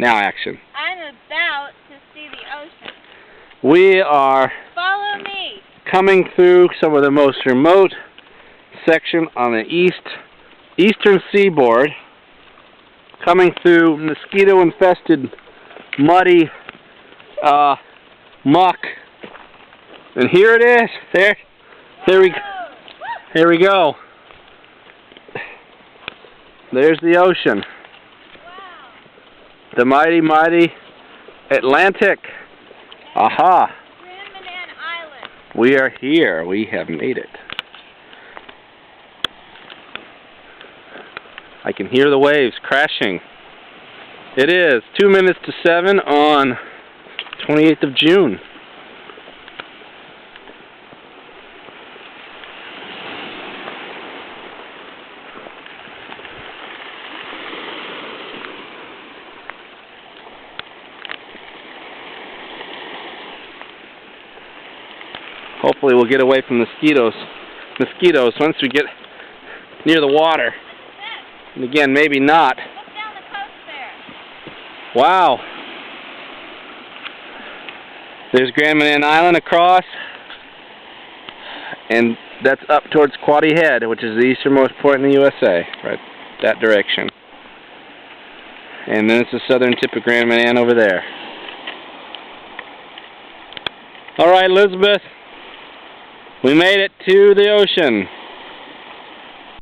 Now action. I'm about to see the ocean. We are Follow me. coming through some of the most remote section on the eastern seaboard, coming through mosquito-infested, muddy muck. And here it is. Here we go. There's the ocean. Wow. The mighty, mighty Atlantic. Aha. Grand Manan Island. We are here. We have made it. I can hear the waves crashing. It is 2 minutes to 7 on 28th of June. Hopefully we'll get away from mosquitoes once we get near the water. And again, maybe not. Look down the coast there. Wow. There's Grand Manan Island across. And that's up towards Quoddy Head, which is the easternmost point in the USA. Right that direction. And then it's the southern tip of Grand Manan over there. Alright, Elizabeth. We made it to the ocean.